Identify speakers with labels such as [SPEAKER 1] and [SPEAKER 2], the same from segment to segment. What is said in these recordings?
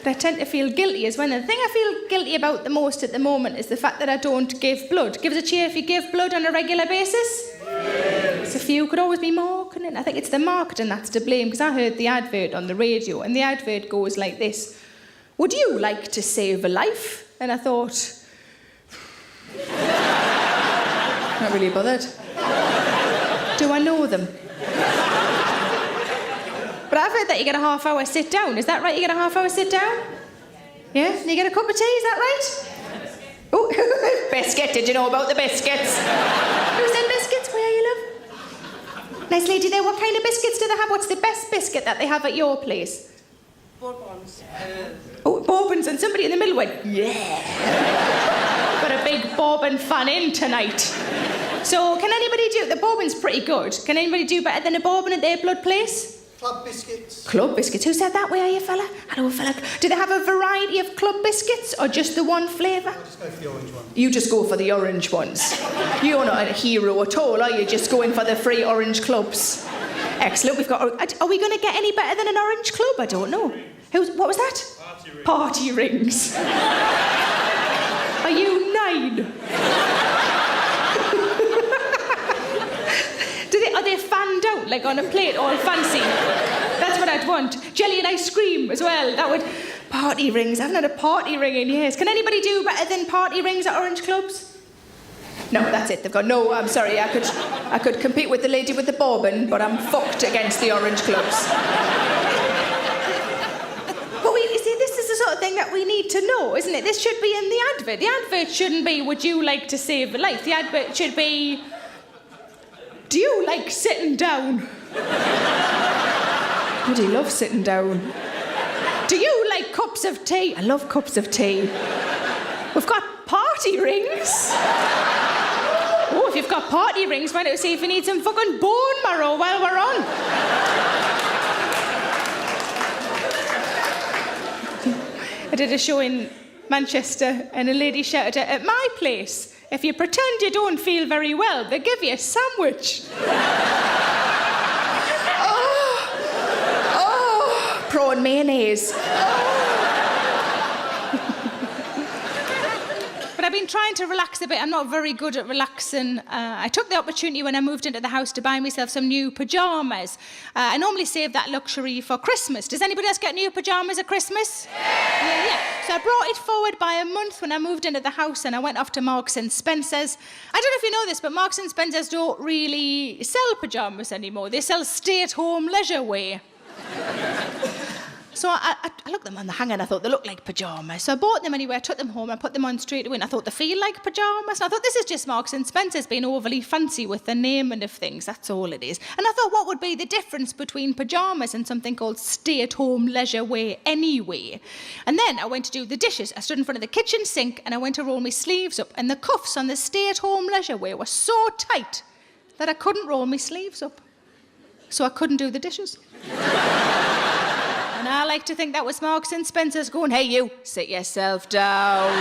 [SPEAKER 1] But I tend to feel guilty as well. And the thing I feel guilty about the most at the moment is the fact that I don't give blood. Give us a cheer if you give blood on a regular basis. Yes. So few could always be marketing. I think it's the marketing that's to blame, because I heard the advert on the radio, and the advert goes like this: would you like to save a life? And I thought, not really bothered. Do I know them? But I've heard that you get a half-hour sit down. Is that right? You get a half-hour sit down? Yeah? And you get a cup of tea, is that right? Oh, biscuit. Did you know about the biscuits? Who said biscuits? Where you live? Nice lady there. What kind of biscuits do they have? What's the best biscuit that they have at your place?
[SPEAKER 2] Bourbons.
[SPEAKER 1] Oh, Bourbons, and somebody in the middle went, yeah. Got a big Bourbon fan in tonight. So can anybody do... The Bourbon's pretty good. Can anybody do better than a Bourbon at their blood place?
[SPEAKER 2] Club biscuits.
[SPEAKER 1] Club biscuits. Who said that? Where are you, fella? Hello, fella. Do they have a variety of club biscuits or just the one flavour?
[SPEAKER 2] I'll just go for the orange one.
[SPEAKER 1] You just go for the orange ones. You're not a hero at all, are you? Just going for the free orange clubs. Excellent. We've got... Are we going to get any better than an orange club? I don't know. What was that?
[SPEAKER 2] Party rings.
[SPEAKER 1] Party rings. Are you 9? Are they fanned out, like on a plate, all fancy? That's what I'd want. Jelly and ice cream as well. That would... Party rings. I haven't had a party ring in years. Can anybody do better than party rings at orange clubs? No, that's it. They've got no... I'm sorry. I could compete with the lady with the Bourbon, but I'm fucked against the orange clubs. But you see, this is the sort of thing that we need to know, isn't it? This should be in the advert. The advert shouldn't be, would you like to save a life? The advert should be... Do you like sitting down? I do love sitting down. Do you like cups of tea? I love cups of tea. We've got party rings. Oh, if you've got party rings, why don't we see if you need some fucking bone marrow while we're on? I did a show in Manchester and a lady shouted, at my place, if you pretend you don't feel very well, they give you a sandwich. Prawn mayonnaise. But I've been trying to relax a bit. I'm not very good at relaxing. I took the opportunity when I moved into the house to buy myself some new pyjamas. I normally save that luxury for Christmas. Does anybody else get new pyjamas at Christmas? Yeah. So I brought it forward by a month when I moved into the house, and I went off to Marks and Spencer's. I don't know if you know this, but Marks and Spencer's don't really sell pyjamas anymore. They sell stay-at-home leisure wear. So I looked at them on the hanger and I thought they looked like pyjamas. So I bought them anyway, I took them home, I put them on straight away, and I thought they feel like pyjamas. And I thought this is just Marks and Spencer's being overly fancy with the naming of things, that's all it is. And I thought, what would be the difference between pyjamas and something called stay-at-home leisure wear anyway? And then I went to do the dishes. I stood in front of the kitchen sink and I went to roll my sleeves up, and the cuffs on the stay-at-home leisure wear were so tight that I couldn't roll my sleeves up. So I couldn't do the dishes. And I like to think that was Marks and Spencer's going, hey, you, sit yourself down.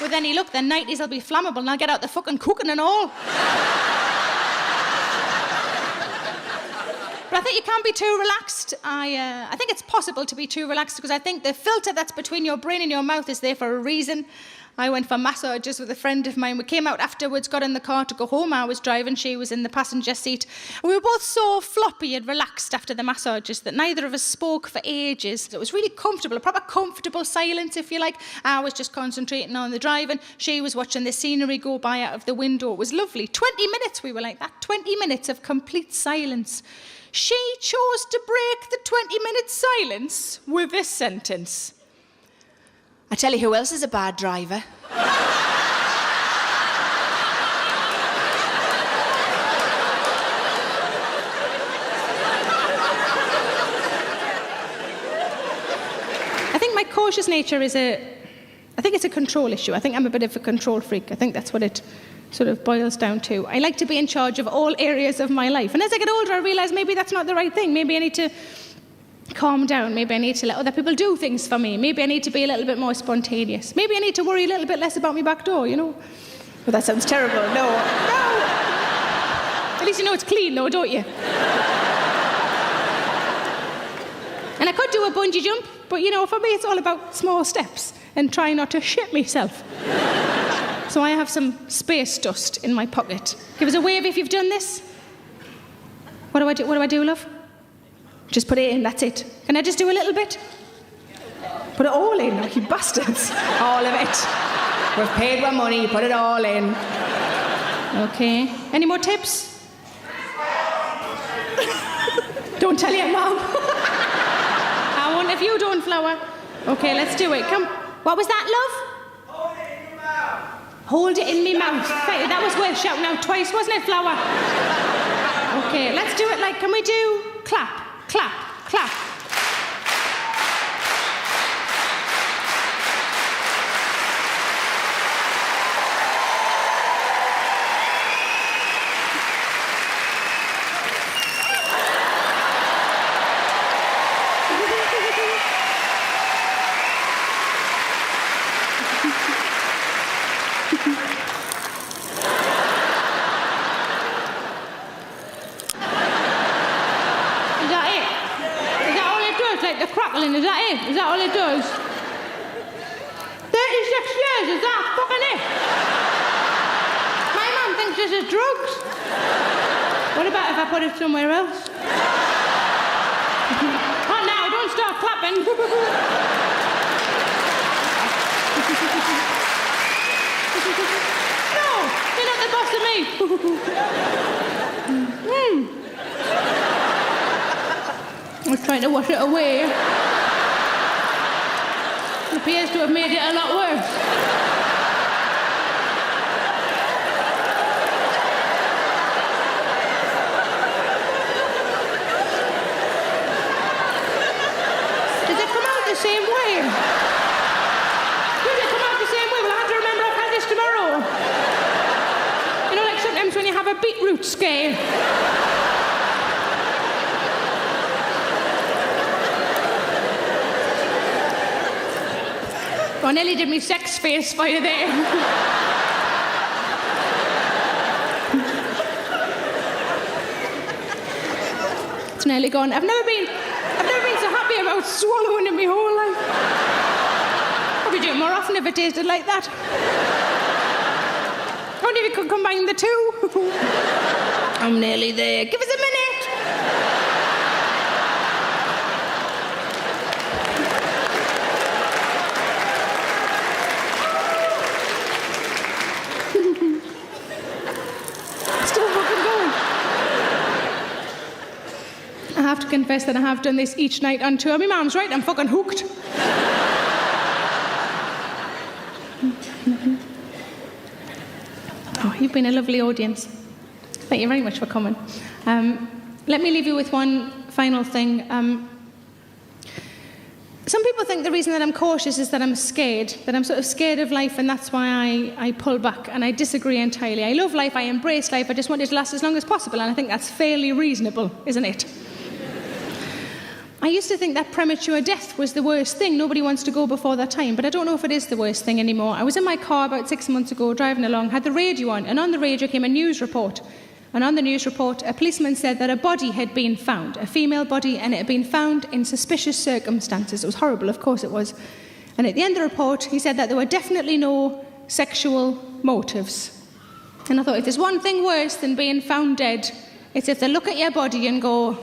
[SPEAKER 1] With any luck, the 90s will be flammable and I'll get out the fucking cooking and all. But I think you can't be too relaxed. I think it's possible to be too relaxed because I think the filter that's between your brain and your mouth is there for a reason. I went for massages with a friend of mine. We came out afterwards, got in the car to go home. I was driving, she was in the passenger seat. We were both so floppy and relaxed after the massages that neither of us spoke for ages. It was really comfortable, a proper comfortable silence, if you like. I was just concentrating on the driving. She was watching the scenery go by out of the window. It was lovely. 20 minutes we were like that. 20 minutes of complete silence. She chose to break the 20-minute silence with this sentence. I tell you who else is a bad driver. I think my cautious nature is I think it's a control issue. I think I'm a bit of a control freak. I think that's what it sort of boils down to. I like to be in charge of all areas of my life. And as I get older, I realise maybe that's not the right thing. Maybe I need to calm down. Maybe I need to let other people do things for me. Maybe I need to be a little bit more spontaneous. Maybe I need to worry a little bit less about my back door, you know? Well, that sounds terrible. No. least you know it's clean though, don't you? And I could do a bungee jump, but you know, for me it's all about small steps and trying not to shit myself. So I have some space dust in my pocket. Give us a wave if you've done this. What do I do, love? Just put it in, that's it. Can I just do a little bit? Put it all in, like you bastards. All of it. We've paid our money, put it all in. Okay. Any more tips? Don't tell your mum. I won't if you don't, Flower. Okay, let's do it. Come. What was that, love?
[SPEAKER 2] Hold it in your mouth.
[SPEAKER 1] Hold it in me mouth. That was worth shouting out twice, wasn't it, Flower? Okay, let's do it like, can we do clap, clap, clap? Crackling, is that it? Is that all it does? 36 years, is that fucking it? My mum thinks this is drugs. What about if I put it somewhere else? Not now, don't start clapping. No, you're not the boss of me. I was trying to wash it away. It appears to have made it a lot worse. Does it come out the same way? Does it come out the same way? Well, I have to remember I've had this tomorrow. You know, like sometimes when you have a beetroot scare. I nearly did me sex face for you there. It's nearly gone. I've never been so happy about swallowing in my whole life. Probably do it more often if it tasted like that. I wonder if you could combine the two. I'm nearly there. Give us a minute. I have to confess that I have done this each night on tour. My mum's right, I'm fucking hooked. Oh, you've been a lovely audience. Thank you very much for coming. Let me leave you with one final thing. Some people think the reason that I'm cautious is that I'm scared, that I'm sort of scared of life, and that's why I pull back, and I disagree entirely. I love life, I embrace life, I just want it to last as long as possible, and I think that's fairly reasonable, isn't it? I used to think that premature death was the worst thing. Nobody wants to go before their time, but I don't know if it is the worst thing anymore. I was in my car about 6 months ago, driving along, had the radio on, and on the radio came a news report. And on the news report, a policeman said that a body had been found, a female body, and it had been found in suspicious circumstances. It was horrible, of course it was. And at the end of the report, he said that there were definitely no sexual motives. And I thought, if there's one thing worse than being found dead, it's if they look at your body and go...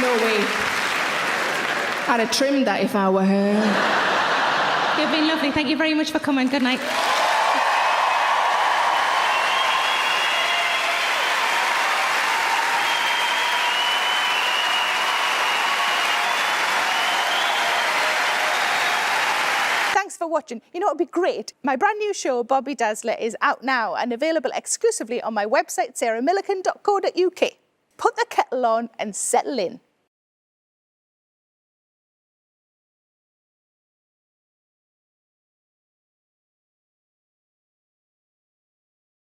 [SPEAKER 1] No way. I'd have trimmed that if I were her. You've been lovely. Thank you very much for coming. Good night. Thanks for watching. You know, it'd be great. My brand new show, Bobby Dazzler, is out now and available exclusively on my website, sarahmillican.co.uk. Put the kettle on and settle in.